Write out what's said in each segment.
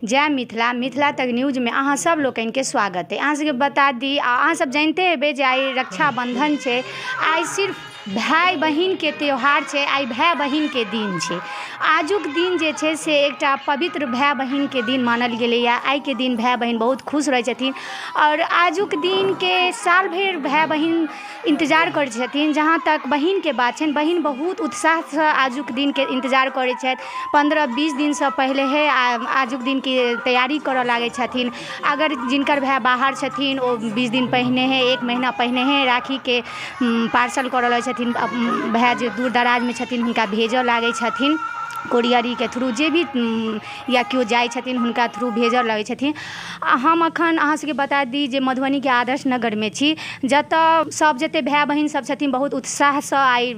जय मिथिला मिथिला तक न्यूज में अहाँ सब लोकनि के स्वागत है। अहाँ सबके बता दी अहाँ सब जानते हेबै जे आइ रक्षाबंधन छै। आइ सिर्फ भाई बहिन के त्यौहार छै। आइ भाई बहिन के दिन छै। आजुक दिन जे छै से एकटा पवित्र भाई बहिन के दिन मानल गेलैए। आइ के दिन भाई बहिन बहुत खुश रहै छथिन और आजुक दिन के साल भरि भाई बहिन इंतजार करै छथिन। जहाँ तक बहिन के बात छै, बहिन बहुत उत्साह से आजुक दिन के इंतजार करै छथि। 15-20 दिन से पहले है आजुक दिन की तैयारी करऽ लागै छथिन। अगर जिनकर भाई बाहर छथिन ओ 20 दिन पहिने है, 1 महीना पहिने है राखी के पार्सल करऽ लगै छथिन। भाई जे दूर दराज में छथिन हुनका भेजऽ लागै छथिन कोरियरी के थ्रू, जे भी या केओ जाइ छथिन हुनका थ्रू भेजऽ लगै छथिन। हम अखन अहाँ सबके बता दी जे मधुबनी के आदर्श नगर में छी, जतऽ सब जते भाई बहिन सब छथिन बहुत उत्साह से आइ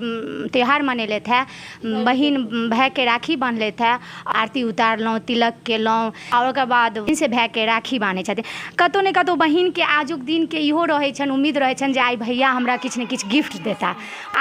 त्यौहार मनेलथि है। बहिन भाई के राखी बांधलथि है, आरती उतारलहुँ, तिलक केलहुँ और ओकर बाद से भाई के राखी बान्है छथिन। कतौ ने कतौ बहिन के आजुक दिन के इहो रहै छनि, उम्मीद रहै छनि जे आइ भैया हमरा किछु ने किछु गिफ्ट देता।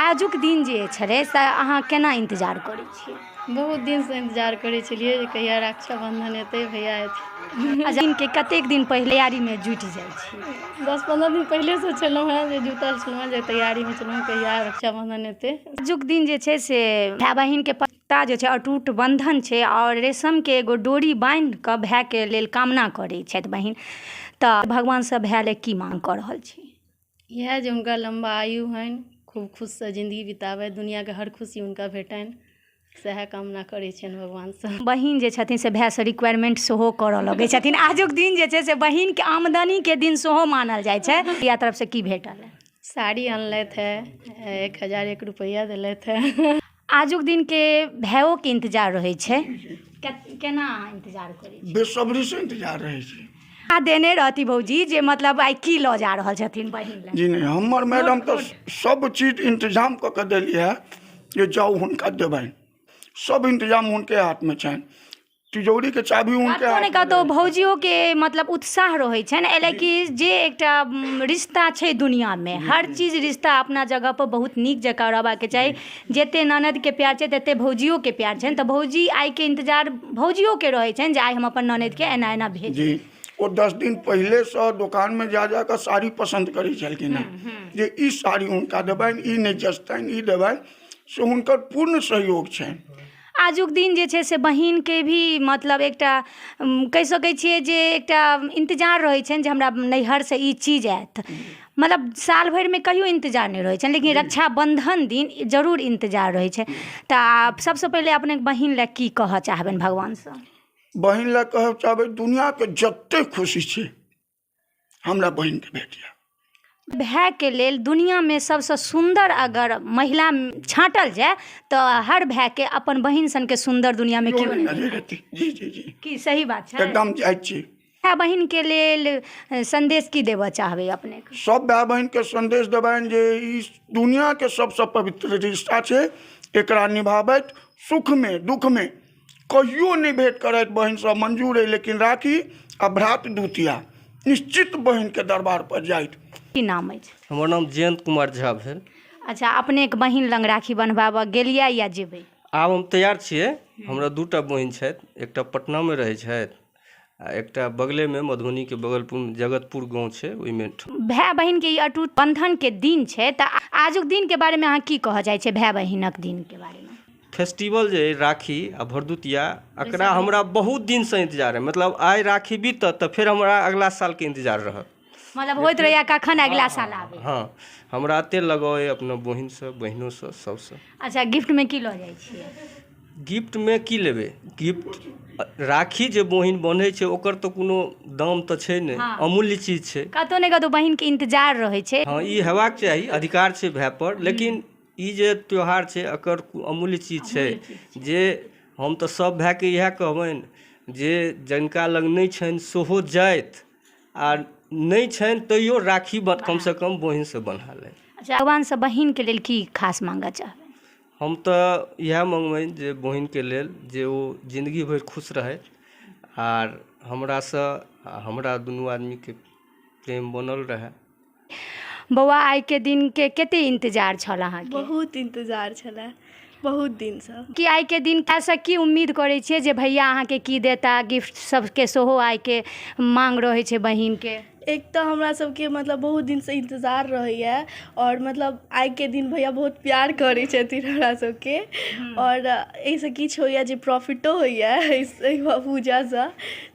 आजुक दिन जे छलै से अहाँ केना इंतजार करै छियै? बहुत दिन से इंतजार करे छलिए जे कहिया रक्षाबंधन एतै, भैया एतै। दिन के कतेक दिन पहिले तैयारी में जुटि जाइ छी? 10-15 दिन पहले से छलहुँ हैं जे जुटल छलहुँ जे तैयारी में छलहुँ कहिया रक्षाबंधन एतै। आजुक दिन जे छै से भाई बहिन के पत्ता जे छै अटूट बंधन छै और रेशम के एगो डोरी बांधि कऽ भाई के लेल कामना करै छथि बहिन। तऽ भगवान से भाई ले की मांग कऽ रहल छी? इएह जे हुनका लंबा आयु हनि, खूब खुश से जिंदगी बिताबै, दुनिया के हर खुशी हुनका भेटनि, सएह कामना करै छियनि भगवान से। बहिन जे छथिन से भाई से रिक्वायरमेंट सेहो करऽ लगै छथिन। आजुक दिन जे छै से बहिन के आमदनी के दिन सेहो मानल जाइ छै। या तरफ से की भेटल है? साड़ी अनलथि है, 1001 रुपैया देलथि है। आजुक दिन के भाइयों के इंतजार रहे छै, केना इंतजार करै छी? बेसब्री से इंतजार रहे छै। आ देने रहती भौजी जे मतलब आइ की लऽ जा रहल छथिन बहिन ले? जी नहीं, हमर मैडम तो सब चीज इंतजाम कऽ के देलिए है जे जाओ हुनका देबनि। सब इंतजाम उनके हाथ में छनि, तिजोरी के चाबी उनके हाथ में। कतौ भौजियों के मतलब उत्साह रहै छनि एले कि जे एकटा रिश्ता छै दुनिया में, हर चीज रिश्ता अपना जगह पर बहुत नीक जकाँ रहबाक के चाही। जते ननद के प्यार छै तते भौजियों के प्यार छनि, तऽ भौजी आइ के इंतजार भौजियों के रहै छनि जे आइ हम अपन ननद के एना एना भेज। जी, वो 10 दिन पहले से दुकान में जा कर साड़ी पसंद करै छलखिन हैं जे ई साड़ी हुनका देबनि, ई नहीं जचतनि, ई देबनि, से हुनकर पूर्ण सहयोग छनि। आजुक दिन जे छै से बहिन के भी मतलब एकटा कहि सकै छियै जे एकटा इंतजार रहै छनि जे हमरा नैहर से ई चीज आयत। मतलब साल भरि में कहियो इंतजार नहीं रहै छनि, लेकिन रक्षाबंधन दिन जरूर इंतजार रहै छै। तऽ सबसे पहले अपने बहिन ले की कहऽ चाहबनि भगवान से? बहिन ले कहब चाहबै दुनिया के जते खुशी छै हमरा बहिन के भेटिया। भाई के लेल दुनिया में सबसे सुंदर अगर महिला छाँटल जाए तो हर भाई के अपन बहिन सन के सुंदर दुनिया में क्यों नहीं रहती। जी जी जी, की सही बात है? एकदम जायज छी। भाई बहिन के लेल संदेश की देबऽ चाहबै अपने? सब भाई बहन के संदेश देबनि जे ई दुनिया के सबसे पवित्र रिश्ता छै, एकरा निभाबैत सुख में दुख में कहियो नहीं भेंट करैत बहन सब मंजूर है, लेकिन राखी आ भ्रात द्वितीया निश्चित बहन के दरबार पर जाइत। की नाम है? हमर नाम जयंत कुमार झा भेल। अच्छा, अपने के बहिन लंग राखी बन्हबाबऽ गेलियै या जेबै? आब हम तैयार छियै। हमरा 2टा बहिन छथि, एकटा पटना में रहै छथि आ एकटा बगले में मधुबनी के बगलपुर जगतपुर गांव छै, ओइमे। भाई बहिन के ई अटूट बंधन के दिन छै, तऽ आजुक दिन के बारे में अहाँ की कहऽ चाहै छै भाई बहिनक दिन के बारे में? फेस्टिवल जे राखी आ भरदुतिया, एकरा हमरा बहुत दिन से इंतजार है। मतलब आइ राखी बीतत तऽ फिर हमरा अगला साल के इंतजार रहत। मतलब होइत रहैया कखन अगला साल आबै? हाँ, हमरा एते लगाव है अपना बहिन से, बहिनों से, सबसे। अच्छा, गिफ्ट में की लऽ जाइ छियै? गिफ्ट में की लेबै? गिफ्ट राखी जे बहिन बन्है छै ओकर तऽ कोनो दाम तऽ छै नहि, अमूल्य चीज छै। कतौ ने कतौ बहिन के इंतजार रहै छै। हाँ, ई हेबाक चाही, अधिकार छै भाई पर। लेकिन ई जे त्योहार छै एकर अमूल्य चीज छै जे हम तऽ सब भाई के इएह कहबनि जे जिनका लग नहीं छनि सेहो जाइत, आ नहीं छनि तैयो राखी कम से कम बहिन से बन्हा ले। अच्छा, भगवान से बहिन के लेल की खास मांगऽ चाहबै? हम तऽ इएह मांगबनि जे बहिन के लेल जे वो जिंदगी भर खुश रहे आर हमरा से हमरा दुनू आदमी के प्रेम बनल रहे। बौआ, आइ के दिन के कते इंतजार छल अहाँ के? बहुत इंतजार छलै। बहुत दिनसँ। कि आइके दिन से की उम्मीद करै छियै जे भैया अहाँके की देता, गिफ्ट सबके सेहो आइके मांग रहै छै बहिनके? एक तऽ हमरा सबके मतलब बहुत दिनसँ इंतजार रहैया और मतलब आइके दिन भैया बहुत प्यार करै छथिन हमरा सबके और एहिसँ किछु होइया जे प्रॉफिटो होइया एहि पूजासँ,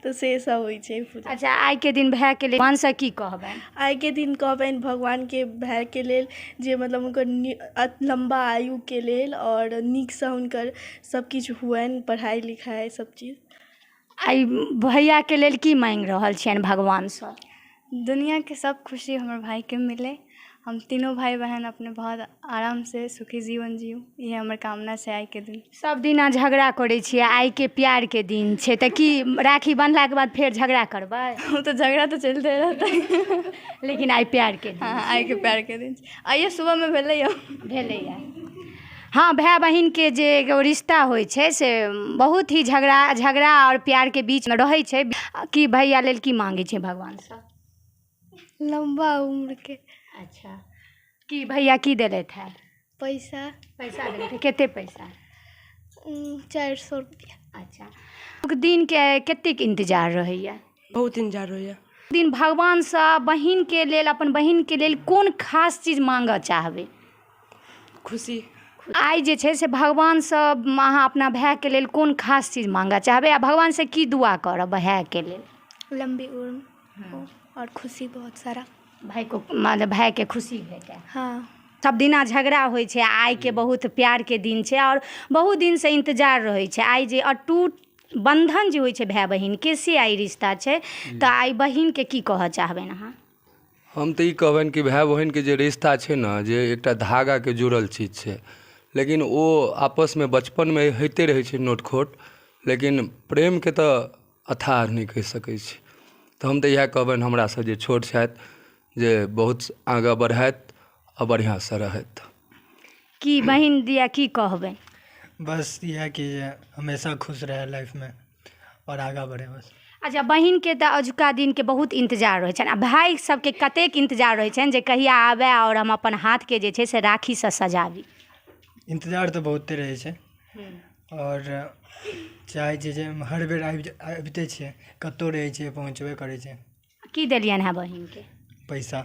तऽ से सब होइ छै पूजा। अच्छा, आइके दिन भायके लेल भगवानसँ की कहबनि? आइके दिन कहबनि भगवानके भायके लेल जे मतलब हुनकर लम्बा आयुके लेल और नीकसँ हुनकर सबकिछु हुअनि, पढ़ाइ लिखाइ सब चीज। आइ भैयाके लेल की मांगि रहल छियनि भगवानसँ? दुनियाके सब खुशी हमर भाइके मिले, हम तीनों भाई बहन अपने बहुत आराम से सुखी जीवन जियू, ये हमर कामना छै। आइके दिन सब दिना झगड़ा करै छियै, आइके प्यारके दिन छै तऽ की राखी बन्हलाके बाद फेर झगड़ा करबै? हम तो झगड़ा तो चलते रहतै लेकिन आइ प्यारके दिन हाँ, आइके प्यारके दिन छै। आइए सुबहमे भेलैया। हाँ, भाय बहिनके जे एगो रिश्ता होइ छै से बहुत ही झगड़ा और प्यारके बीचमे रहै छै। कि भैया लेल की मांगै छै भगवानसँ? लम्बा उम्रके। अच्छा, कि भैया की देलथि है? पैसा देलथि? कते पैसा? 400 रुपया। अच्छा, दिनके कतेक इंतजार रहैया? बहुत इंतजार होइए। दिन भगवानसँ बहिनके लेल, अपन बहिनके लेल कोन खास चीज मांगऽ चाहबै? खुशी। आइ जे छै से भगवानसँ अहाँ अपना भायके लेल कोन खास चीज मांगऽ चाहबै आ भगवानसँ की दुआ करब भायके लेल? लंबी उम्र और खुशी बहुत सारा। भायके खुशी भेटै। हाँ, सब दिना झगड़ा होइ छै, आइके बहुत प्यारके दिन छै और बहुत दिनसँ इंतजार रहै छै। आइ जे अटूट बंधन जे होइ छै भाय बहिनके, से आइ रिश्ता छै, तऽ आइ बहिनके की कहऽ चाहबनि अहाँ? हम तऽ ई कहबनि कि भाय बहिनके जे रिश्ता छै ने, जे एकटा धागाके जुड़ल चीज छै, लेकिन ओ आपसमे बचपनमे होइते रहै छै नोट-खोट, लेकिन प्रेमके तऽ अथाह नहि कहि सकै छी। तऽ हम तऽ इएह कहबनि हमरासँ जे छोट छथि, जे बहुत आगाँ बढ़थि आ बढ़िआँसँ रहथि। की बहिन दिया की कहबै? बस इएह कि जे हमेशा खुश रहे लाइफमे और आगाँ बढ़े बस। अच्छा, बहिनके तऽ अजुका दिनके बहुत इंतजार रहै छनि आ भाइ सबके कतेक इंतजार रहै छनि जे कहिया आबै और हम अपन हाथके जे छै से राखीसँ सजाबी? इंतजार तऽ बहुते रहै छै और चाहै छै जे हर बेर आबिते छियै, कतौ रहै छै पहुँचबे करै छै। की देलियनि हैं बहिनके? पैसा।